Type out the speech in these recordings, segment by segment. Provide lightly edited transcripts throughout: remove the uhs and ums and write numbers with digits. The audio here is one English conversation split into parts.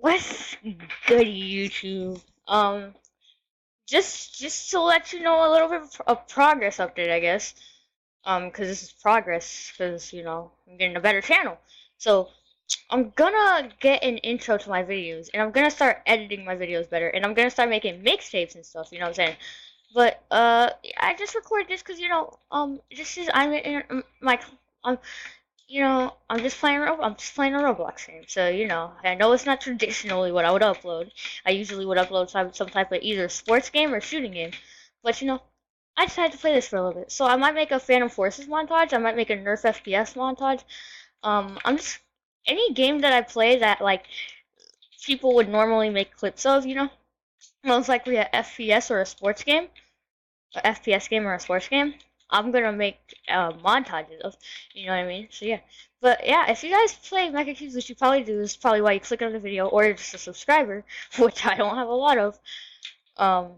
What's good, YouTube? Just to let you know a little bit of progress update, I guess. Because this is progress, because I'm getting a better channel. So I'm gonna get an intro to my videos, and I'm gonna start editing my videos better, and I'm gonna start making mixtapes and stuff. You know what I'm saying? But I just recorded this because this is I'm in my um I'm just playing a Roblox game. So, I know it's not traditionally what I would upload. I usually would upload some type of either sports game or shooting game. But, I decided to play this for a little bit. So I might make a Phantom Forces montage. I might make a Nerf FPS montage. I'm just any game that I play that like people would normally make clips of, most likely a FPS or a sports game, a FPS game or a sports game, I'm gonna make montages of. You know what I mean? So yeah. But yeah, if you guys play Mecha Cubes, which you probably do, is probably why you click on the video, or you're just a subscriber, which I don't have a lot of. Um,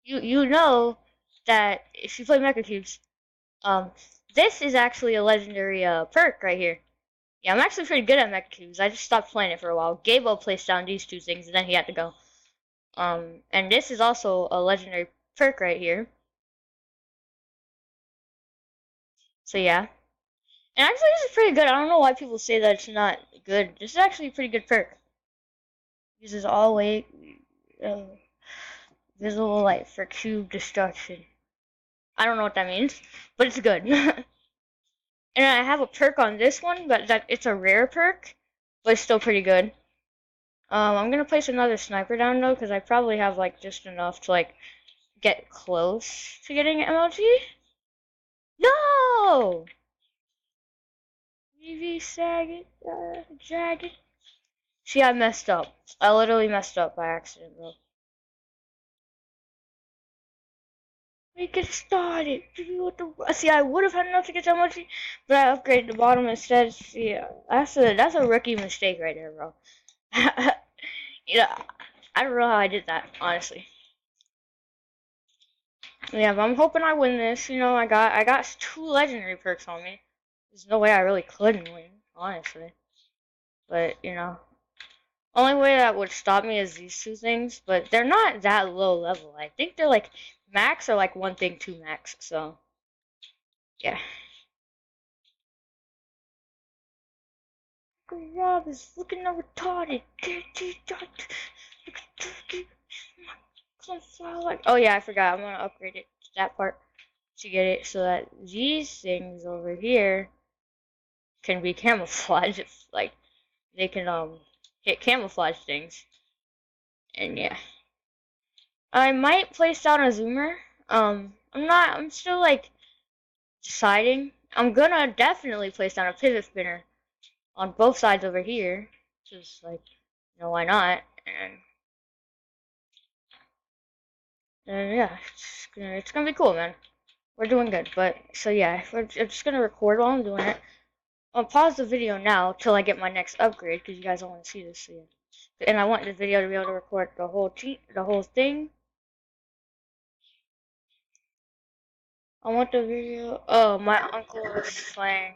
you know that if you play Mecha Cubes, um, this is actually a legendary perk right here. Yeah, I'm actually pretty good at Mecha Cubes. I just stopped playing it for a while. Gabo placed down these two things, and then he had to go. And this is also a legendary perk right here. So yeah. And actually, this is pretty good. I don't know why people say that it's not good. This is actually a pretty good perk. Uses all way uh, visible light for cube destruction. I don't know what that means, but it's good. And I have a perk on this one, but that it's a rare perk, but it's still pretty good. I'm gonna place another sniper down though, because I probably have like just enough to like get close to getting an MLG. No! VV Saget, Jagged. See, I messed up. I literally messed up by accident, bro. We get started. See, I would have had enough to get that much, but I upgraded the bottom instead. See, that's a rookie mistake right there, bro. you know, I don't know how I did that, honestly. Yeah, but I'm hoping I win this. I got two legendary perks on me. There's no way I really couldn't win, honestly. But only way that would stop me is these two things. But they're not that low level. I think they're like max or like one thing two max. So yeah. Rob is looking retarded. Oh yeah, I forgot. I'm gonna upgrade it to that part to get it so that these things over here can be camouflaged. It's like they can hit camouflage things. And yeah, I might place down a zoomer. I'm not. I'm still like deciding. I'm gonna definitely place down a pivot spinner on both sides over here. Just like, why not? And yeah, it's gonna be cool, man. We're doing good, but so yeah, I'm just gonna record while I'm doing it. I'll pause the video now till I get my next upgrade because you guys don't want to see this. So yeah. And I want this video to be able to record the whole thing. I want the video. Oh, my uncle is playing.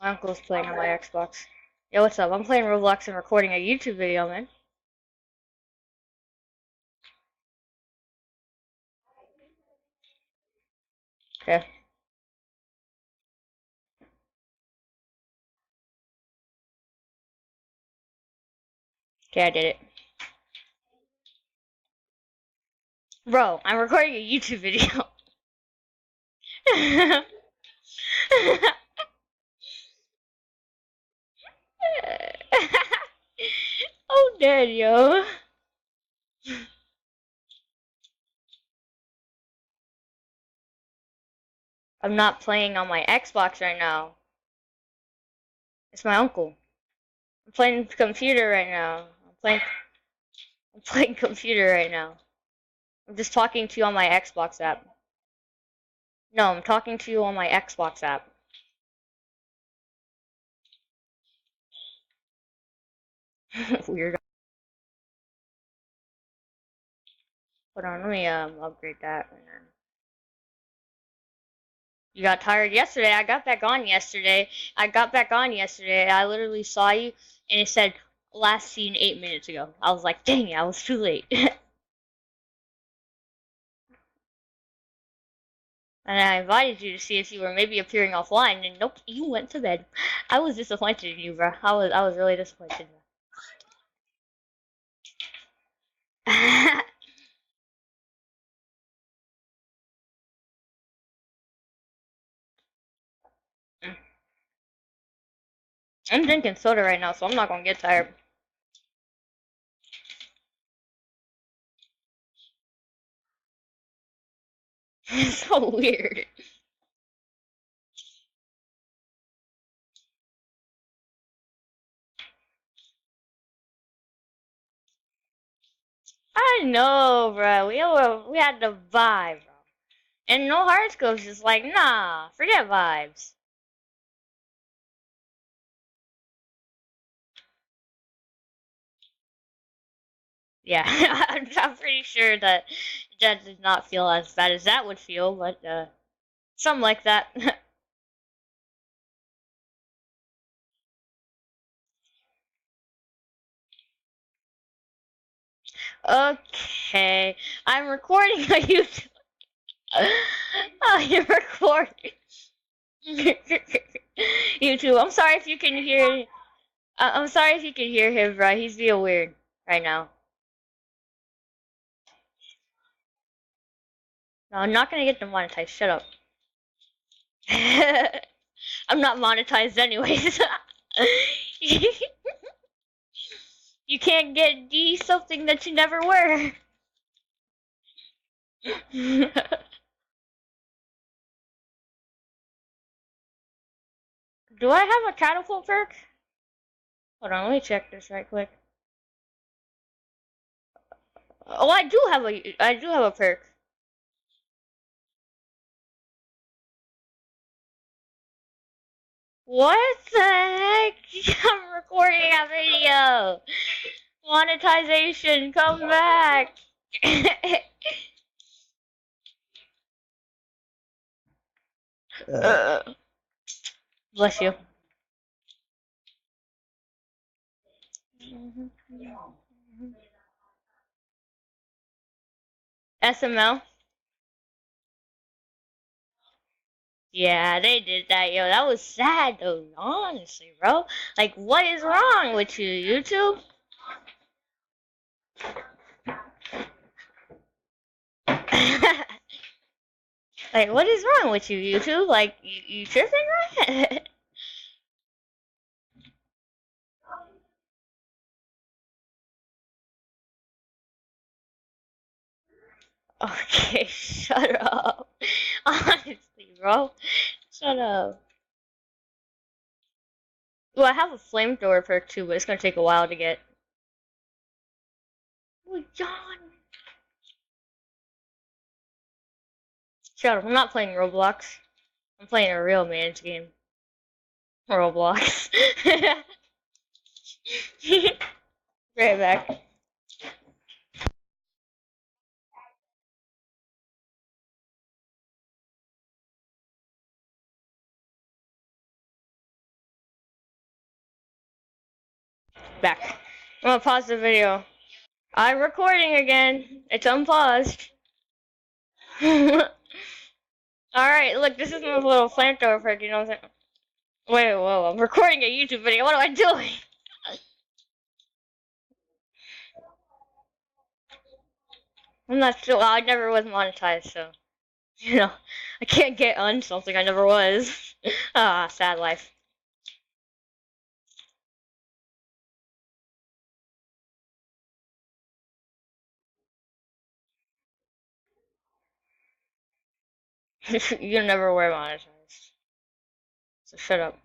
My uncle's playing on my Xbox. Yo, what's up? I'm playing Roblox and recording a YouTube video, man. Okay. Okay, I did it. Bro, I'm recording a YouTube video. Oh, dead, yo. I'm not playing on my Xbox right now. It's my uncle. I'm playing computer right now. I'm playing computer right now. I'm just talking to you on my Xbox app. No, I'm talking to you on my Xbox app. Weird. Hold on, let me upgrade that. You got tired yesterday. I got back on yesterday. I literally saw you, and it said last seen 8 minutes ago. I was like, dang it, I was too late. And I invited you to see if you were maybe appearing offline, and nope, you went to bed. I was disappointed in you, bro. I was really disappointed. I'm drinking soda right now, so I'm not gonna get tired. It's so weird. I know, bro. We had the vibe, bro. And no horoscopes is like, nah, forget vibes. Yeah, I'm pretty sure that that did not feel as bad as that would feel, but something like that. Okay, I'm recording a YouTube. Oh, you're recording. YouTube. I'm sorry if you can hear. I'm sorry if you can hear him, bro. He's being weird right now. No, I'm not gonna get demonetized. Shut up. I'm not monetized anyways. You can't get D something that you never were. Do I have a catapult perk? Hold on, let me check this right quick. Oh, I do have a perk. What the heck? I'm recording a video. Monetization, come back. uh, Bless you. SML. Yeah, they did that, yo. That was sad, though. Honestly, bro. Like, what is wrong with you, YouTube? Like, what is wrong with you, YouTube? Like, you tripping, right? Okay, shut up. Honestly, bro. Shut up. Well, I have a flamethrower perk too, but it's gonna take a while to get. Oh, John. Shut up. I'm not playing Roblox. I'm playing a real man's game. Roblox. Right back. Back. I'm gonna pause the video. I'm recording again. It's unpaused. Alright, look, this is my little flamethrower perk, you know what I'm saying? Wait, whoa, I'm recording a YouTube video. What am I doing? I'm not sure. Well, I never was monetized, so you know, I can't get on something I never was. Ah, sad life. You never were monetized, so shut up.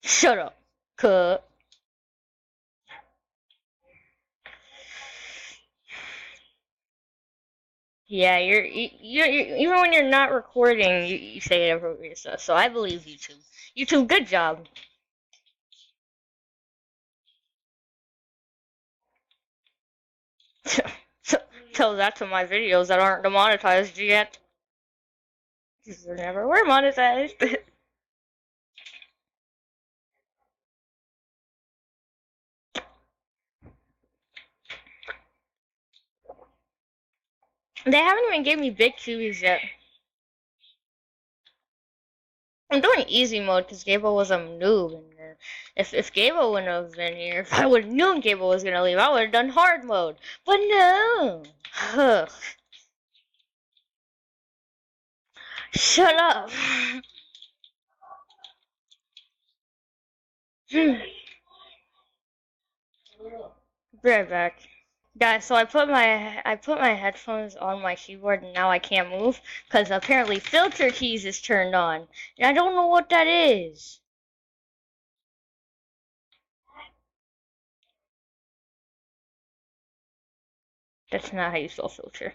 Shut up. Cut. Yeah, you're even when you're not recording, you say inappropriate stuff. So I believe YouTube. YouTube, good job. Tell that to my videos that aren't demonetized yet. Because they never were monetized. They haven't even gave me big cubies yet. I'm doing easy mode because Gable was a noob. And if Gable wouldn't have been here, if I would have known Gable was gonna leave, I would have done hard mode. But no. Shut up. Be right back. Guys, so I put my headphones on my keyboard and now I can't move because apparently filter keys is turned on. And I don't know what that is. That's not how you spell filter.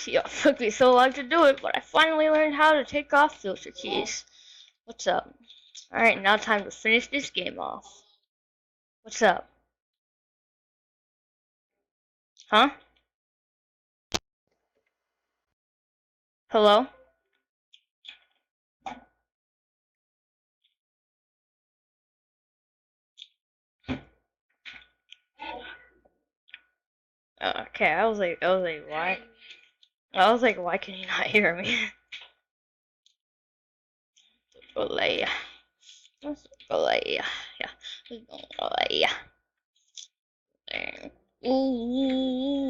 Yeah, it took me so long to do it, but I finally learned how to take off filter keys. What's up? Alright, now time to finish this game off. What's up? Huh? Hello? Okay, I was like, why? I was like, why can you not hear me? Olay. Olay. Yeah. Olay. Ooh.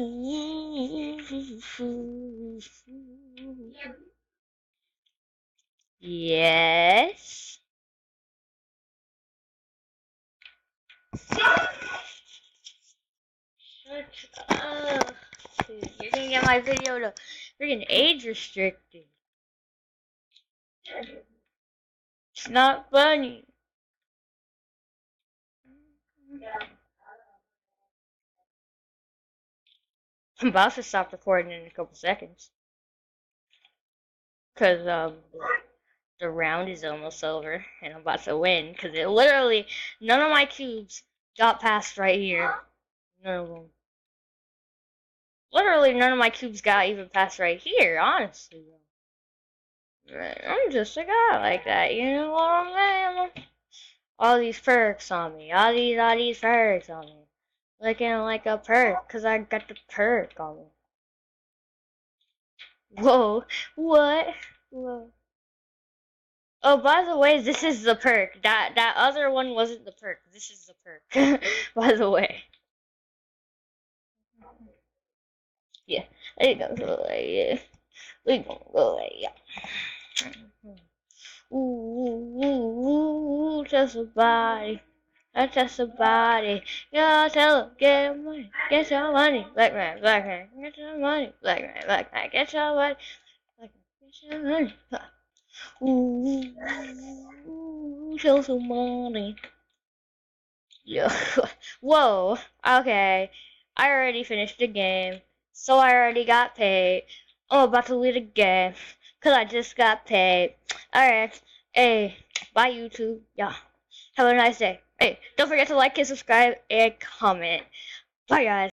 Yes. Dude, you're gonna get my video to freaking age restricted. It's not funny. I'm about to stop recording in a couple seconds. Cause the round is almost over and I'm about to win. Cause it literally none of my cubes got past right here. None of them. Literally none of my cubes got even past right here, honestly. I'm just a guy like that, you know what I'm saying? All these perks on me. All these perks on me. Looking like a perk, cause I got the perk on me. Whoa, what? Whoa. Oh, by the way, this is the perk. That other one wasn't the perk. This is the perk. By the way. Yeah. There you go. So, yeah. We gonna go like, yeah. Ooh, just a body. That's just a body. Yeah, tell him, get money, get your money. Black man, get your money. Black man, get your money. Black man, get your money. Show some money. Yeah. Whoa. Okay. I already finished the game, so I already got paid. I'm about to leave the game, cause I just got paid. Alright. Hey, bye YouTube. Yeah. Have a nice day. Hey, don't forget to like and subscribe and comment. Bye guys.